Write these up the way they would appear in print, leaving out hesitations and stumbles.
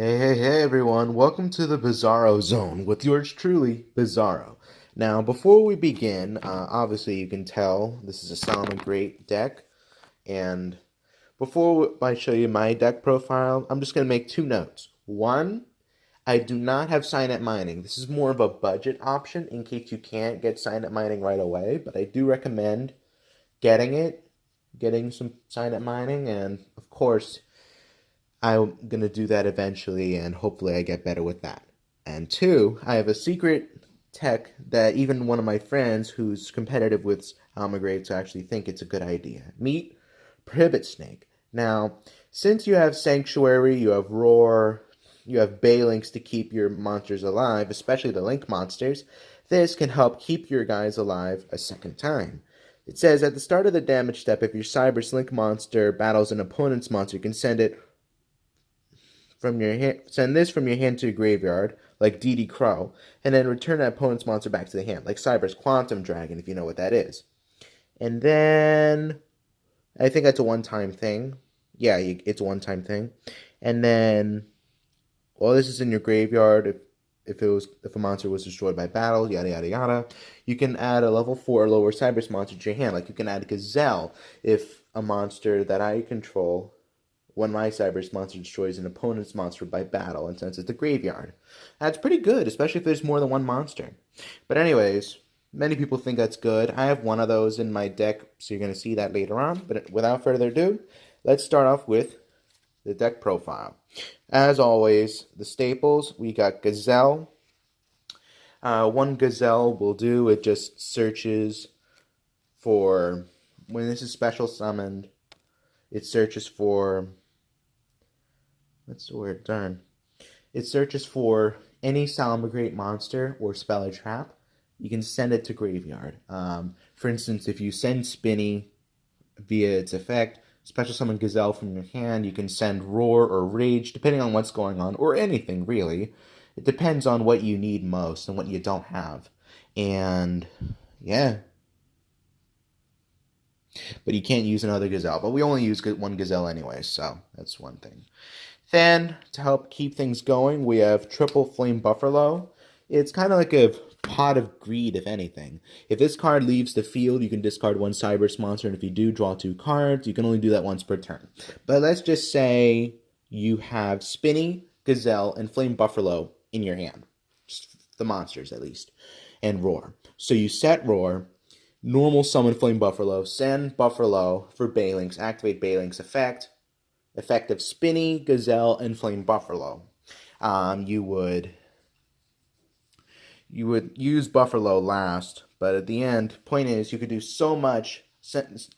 Hey everyone, welcome to the Bizzaro Zone with yours truly, Bizzaro. Now, before we begin, obviously you can tell this is a Salamangreat deck, and before I show you my deck profile, I'm just going to make two notes. One, I do not have Signet Mining. This is more of a budget option in case you can't get Signet Mining right away, but I do recommend getting some Signet Mining, and of course, I'm going to do that eventually, and hopefully I get better with that. And two, I have a secret tech that even one of my friends who's competitive with Salamangreats actually think it's a good idea. Meet Prohibit Snake. Now, since you have Sanctuary, you have Roar, you have Balinks to keep your monsters alive, especially the Link monsters, this can help keep your guys alive a second time. It says at the start of the damage step, if your Cyber's Link monster battles an opponent's monster, you can send this from your hand to your graveyard, like DD Crow, and then return that opponent's monster back to the hand, like Cyber's Quantum Dragon, if you know what that is. And then I think that's a one-time thing. Yeah, it's a one-time thing. And then, well, this is in your graveyard. If a monster was destroyed by battle, yada yada yada, you can add a level 4 or lower Cyber's monster to your hand. Like you can add Gazelle if a monster that I control, when my Cyber's monster destroys an opponent's monster by battle and sends it to the graveyard. That's pretty good, especially if there's more than one monster. But anyways, many people think that's good. I have one of those in my deck, so you're going to see that later on. But without further ado, let's start off with the deck profile. As always, the staples, we got Gazelle. One Gazelle will do. It just searches for, when this is special summoned, it searches for, what's the word? Darn. It searches for any Salamangreat monster or spell or trap. You can send it to graveyard. For instance, if you send Spinny via its effect, special summon Gazelle from your hand, you can send Roar or Rage, depending on what's going on, or anything, really. It depends on what you need most and what you don't have. And, yeah. But you can't use another Gazelle. But we only use one Gazelle anyway, so that's one thing. Then, to help keep things going, we have Triple Flame Buffalo. It's kind of like a pot of greed, if anything. If this card leaves the field, you can discard one Cyber's monster, and if you do, draw 2 cards. You can only do that once per turn. But let's just say you have Spinny, Gazelle, and Flame Buffalo in your hand. Just the monsters, at least. And Roar. So you set Roar, normal summon Flame Buffalo, send Buffalo for Balinks, activate Balinks effect of Spinny, Gazelle, and Flame Buffalo. You would use Buffalo last, but at the end, point is, you could do so much,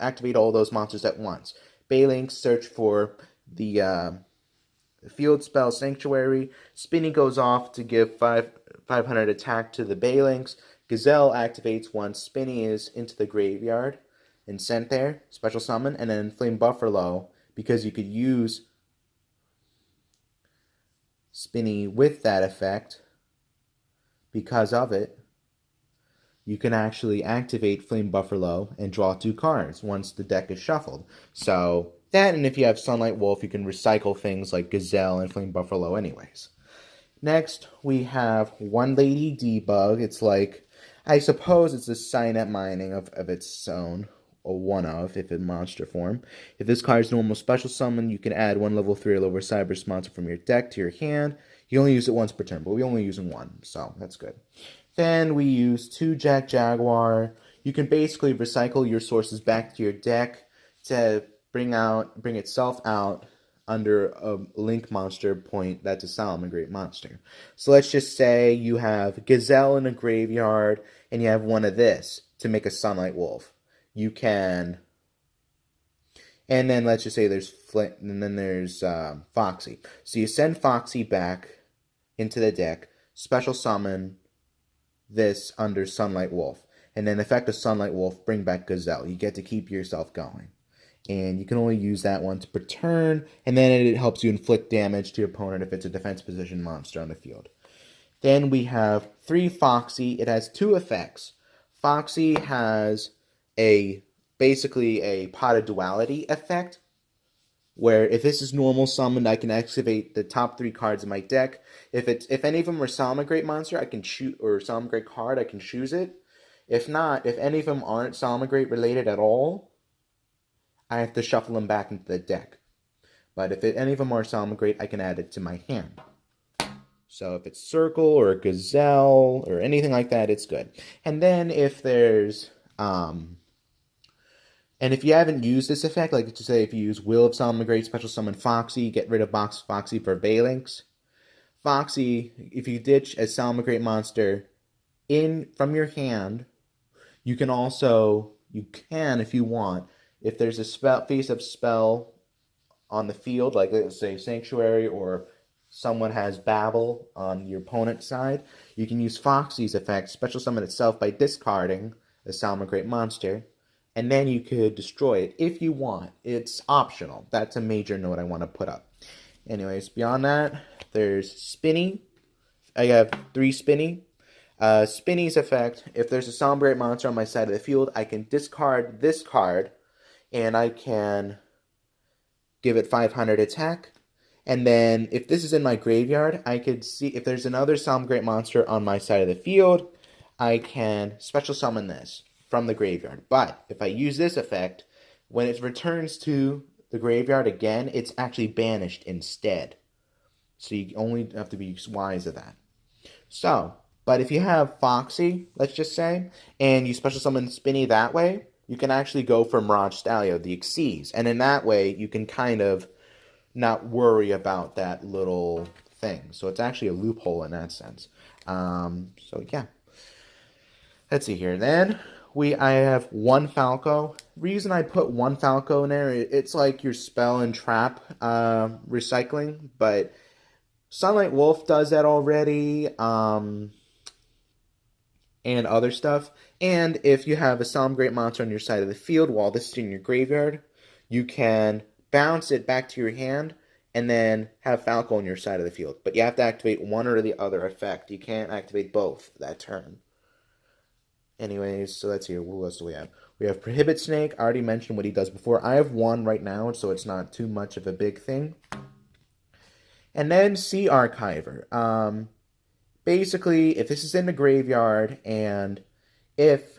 activate all those monsters at once. Balinks search for the field spell Sanctuary. Spinny goes off to give 500 attack to the Balinks. Gazelle activates once Spinny is into the graveyard and sent there, special summon, and then Flame Buffalo, because you could use Spinny with that effect, because of it, you can actually activate Flame Buffalo and draw 2 cards once the deck is shuffled. So that, and if you have Sunlight Wolf, you can recycle things like Gazelle and Flame Buffalo anyways. Next, we have One Lady Debug. It's like, I suppose it's a Signet Mining of its own, or one of, if in monster form. If this card is normal special summon, you can add 1 level 3 or lower Cyber's monster from your deck to your hand. You only use it once per turn, but we only use it one, so that's good. Then we use 2 Jack Jaguar. You can basically recycle your sources back to your deck to bring itself out under a Link monster point that's a Salamangreat monster. So let's just say you have Gazelle in a graveyard, and you have one of this to make a Sunlight Wolf. You can, and then let's just say there's Foxy. So you send Foxy back into the deck, special summon this under Sunlight Wolf, and then effect of Sunlight Wolf, bring back Gazelle. You get to keep yourself going. And you can only use that once per turn, and then it helps you inflict damage to your opponent if it's a defense position monster on the field. Then we have 3 Foxy. It has 2 effects. Foxy has basically a pot of duality effect. where if this is normal summoned, I can activate the top 3 cards in my deck. If any of them are Salamangreat monster, I can choose, or Salamangreat card, I can choose it. If not, if any of them aren't Salamangreat related at all, I have to shuffle them back into the deck. But if any of them are Salamangreat, I can add it to my hand. So if it's Circle or Gazelle or anything like that, it's good. And then if there's and if you haven't used this effect, like to say if you use Will of Salamangreat, special summon Foxy, get rid of Foxy for Phalanx. Foxy, if you ditch a Salamangreat monster from your hand, you can, if you want, if there's a face-up spell on the field, like let's say Sanctuary, or someone has Babel on your opponent's side, you can use Foxy's effect, special summon itself by discarding a Salamangreat monster, and then you could destroy it if you want. It's optional. That's a major note I want to put up. Anyways, beyond that, there's Spinny. I have 3 Spinny. Spinny's effect, if there's a Salamangreat monster on my side of the field, I can discard this card, and I can give it 500 attack. And then, if this is in my graveyard, I could see if there's another Salamangreat monster on my side of the field, I can special summon this from the graveyard. But if I use this effect, when it returns to the graveyard again, it's actually banished instead. So you only have to be wise of that. So, but if you have Foxy, let's just say, and you special summon Spinny that way, you can actually go for Mirage Stallion, the Xyz. And in that way, you can kind of not worry about that little thing. So it's actually a loophole in that sense. So yeah. Let's see here. Then I have 1 Falco. Reason I put 1 Falco in there, it's like your spell and trap recycling, but Sunlight Wolf does that already, and other stuff. And if you have a Salamangreat monster on your side of the field while this is in your graveyard, you can bounce it back to your hand and then have Falco on your side of the field. But you have to activate one or the other effect. You can't activate both that turn. Anyways, so let's see. What else do we have? We have Prohibit Snake. I already mentioned what he does before. I have 1 right now, so it's not too much of a big thing. And then Sea Archiver. Basically, if this is in the graveyard, and if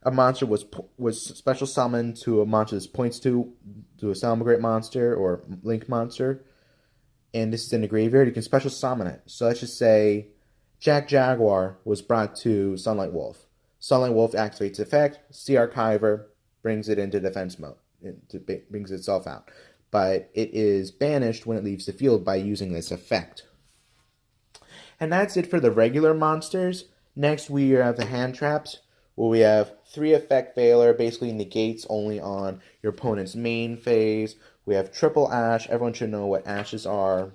a monster was special summoned to a monster that points to a Salamangreat monster or Link monster, and this is in the graveyard, you can special summon it. So let's just say Jack Jaguar was brought to Sunlight Wolf. Sunlight Wolf activates the effect. Sea Archiver brings it into defense mode. It brings itself out. But it is banished when it leaves the field by using this effect. And that's it for the regular monsters. Next we have the hand traps, where we have 3 effect failure, basically negates only on your opponent's main phase. We have triple ash. Everyone should know what ashes are.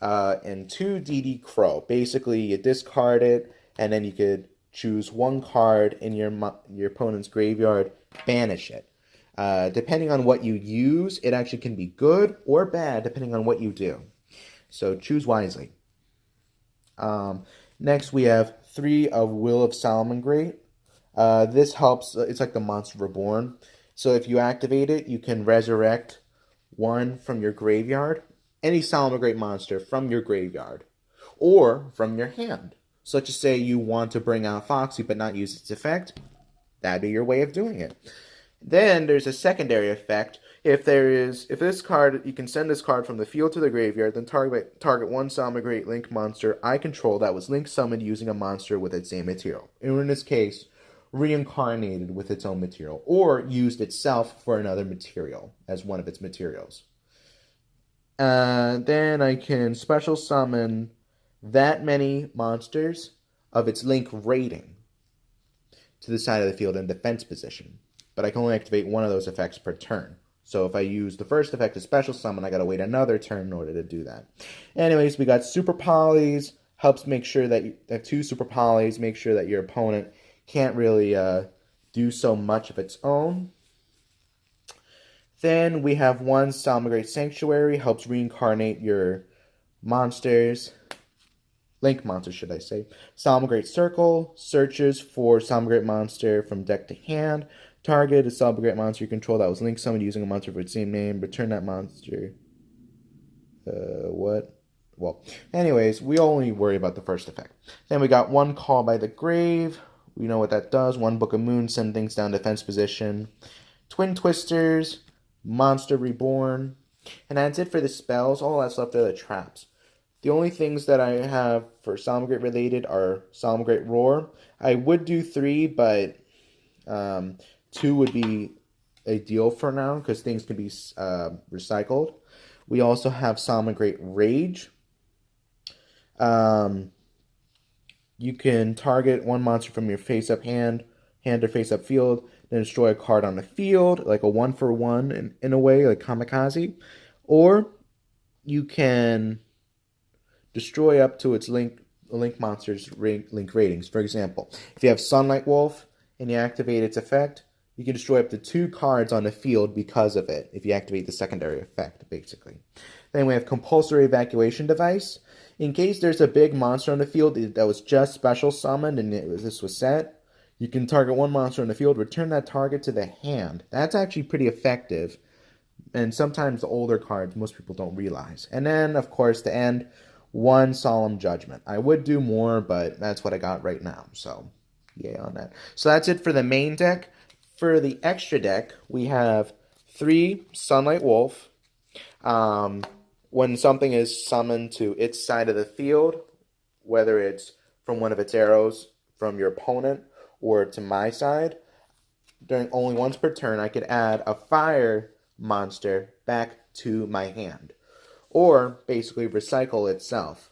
And 2 DD Crow. Basically, you discard it, and then you could choose 1 card in your opponent's graveyard, banish it. Depending on what you use, it actually can be good or bad, depending on what you do. So choose wisely. Next, we have 3 of Will of Salamangreat. This helps, it's like the Monster Reborn. So if you activate it, you can resurrect 1 from your graveyard, any Salamangreat monster from your graveyard, or from your hand. So let's just say you want to bring out Foxy but not use its effect. That'd be your way of doing it. Then there's a secondary effect. If this card, you can send this card from the field to the graveyard, then target 1 Salamangreat Link monster I control that was Link summoned using a monster with its same material. In this case, reincarnated with its own material, or used itself for another material as one of its materials. Then I can special summon that many monsters of its Link rating to the side of the field in defense position. But I can only activate 1 of those effects per turn. So if I use the first effect to special summon, I gotta wait another turn in order to do that. Anyways, we got Super Polys. Helps make sure that you have 2 Super Polys, make sure that your opponent can't really do so much of its own. Then we have 1 Salamangreat Sanctuary. Helps reincarnate your monsters. Link monster, should I say. Salamangreat Circle searches for Salamangreat monster from deck to hand. Target a Salamangreat monster you control that was link summoned using a monster of its same name. Return that monster. What? Well, anyways, we only worry about the first effect. Then we got one Call by the Grave. We know what that does. One Book of Moon, send things down defense position. Twin Twisters, Monster Reborn. And that's it for the spells. All that's left are the traps. The only things that I have for Salamangreat related are Salamangreat Roar. I would do 3, but 2 would be ideal for now because things can be recycled. We also have Salamangreat Rage. You can target one monster from your face-up hand or face-up field, then destroy a card on the field, like a 1-for-1 in a way, like Kamikaze. Or you can destroy up to its link monster's link ratings. For example, if you have Sunlight Wolf and you activate its effect, you can destroy up to 2 cards on the field because of it, if you activate the secondary effect, basically. Then we have Compulsory Evacuation Device. In case there's a big monster on the field that was just special summoned and this was set, you can target one monster on the field, return that target to the hand. That's actually pretty effective. And sometimes the older cards, most people don't realize. And then, of course, to end, one Solemn Judgment. I would do more, but that's what I got right now. So, yay on that. So that's it for the main deck. For the extra deck, we have 3 Sunlight Wolf. When something is summoned to its side of the field, whether it's from one of its arrows from your opponent or to my side, during only once per turn, I could add a fire monster back to my hand. Or basically recycle itself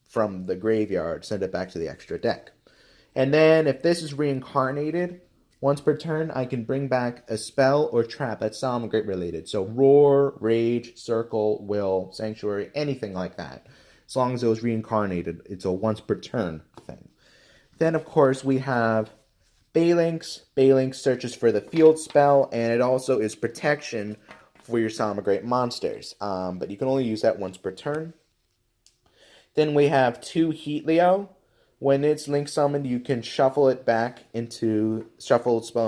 from the graveyard, send it back to the extra deck. And then if this is reincarnated, once per turn, I can bring back a spell or trap that's Salamangreat related. So Roar, Rage, Circle, Will, Sanctuary, anything like that. As long as it was reincarnated, it's a once per turn thing. Then, of course, we have Balinx. Balinx searches for the field spell, and it also is protection for your Salamangreat monsters. But you can only use that once per turn. Then we have 2 Heatleo. When it's link summoned, you can shuffle its spell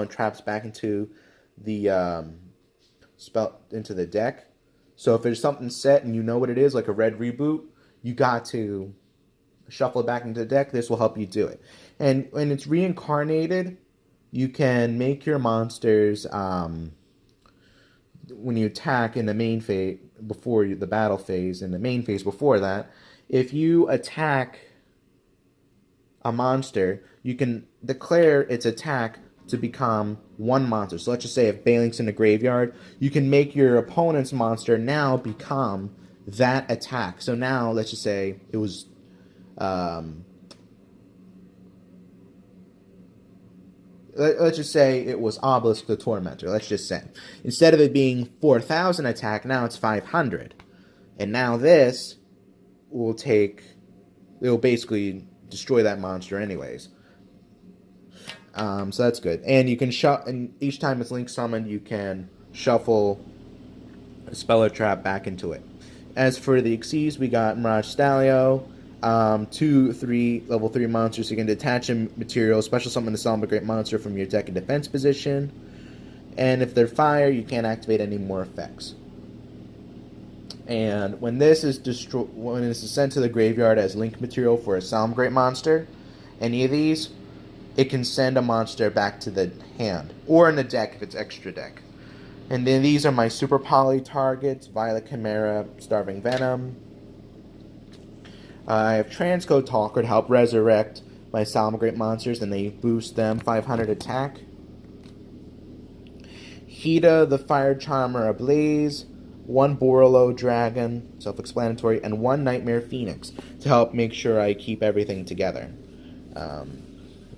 and traps back into the deck. So if there's something set and you know what it is, like a red reboot, you got to shuffle it back into the deck. This will help you do it. And when it's reincarnated, you can make your monsters when you attack in the main phase before the battle phase, in the main phase before that, if you attack a monster, you can declare its attack to become one monster. So let's just say if Balinx in the graveyard, you can make your opponent's monster now become that attack. So now let's just say it was let's just say it was Obelisk the Tormentor. Let's just say instead of it being 4,000 attack, now it's 500, and now this will basically destroy that monster anyways. So that's good. And you can and each time it's link summoned, you can shuffle a spell or trap back into it. As for the Xyz, we got Mirage Stalio, 2/3 level 3 monsters. You can detach a material, special summon a Salamangreat monster from your deck in defense position. And if they're fire, you can't activate any more effects. And when this is sent to the graveyard as link material for a Salamangreat monster, any of these, it can send a monster back to the hand, or in the deck if it's extra deck. And then these are my Super Poly targets: Violet Chimera, Starving Venom. I have Transcode Talker to help resurrect my Salamangreat monsters, and they boost them 500 attack. Hida, the Fire Charmer Ablaze, 1 Borolo Dragon, self-explanatory, and 1 Nightmare Phoenix to help make sure I keep everything together.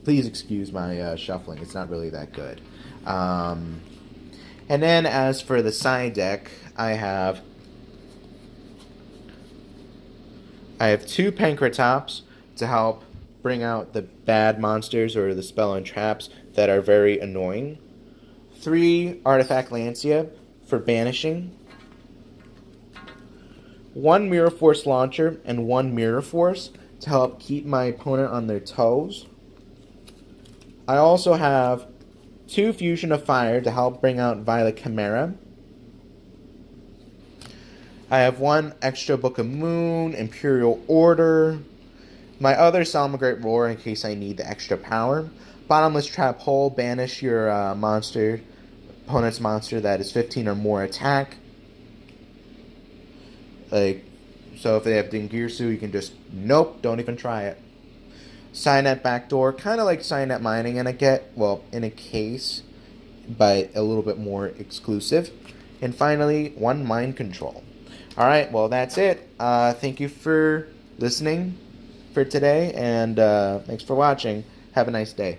Please excuse my shuffling, it's not really that good. And then as for the side deck, I have 2 Pankratops to help bring out the bad monsters or the spell and traps that are very annoying. 3 Artifact Lancia for banishing. 1 Mirror Force Launcher and 1 Mirror Force to help keep my opponent on their toes. I also have 2 Fusion of Fire to help bring out Violet Chimera. I have 1 extra Book of Moon, Imperial Order. My other Salamangreat Roar in case I need the extra power. Bottomless Trap Hole, banish your opponent's monster that is 15 or more attack. Like, so if they have Dingirsu, you can just, nope, don't even try it. Cyanide Backdoor, kind of like Cyanide Mining in a case, but a little bit more exclusive. And finally, 1 Mind Control. Alright, well that's it. Thank you for listening for today, and thanks for watching. Have a nice day.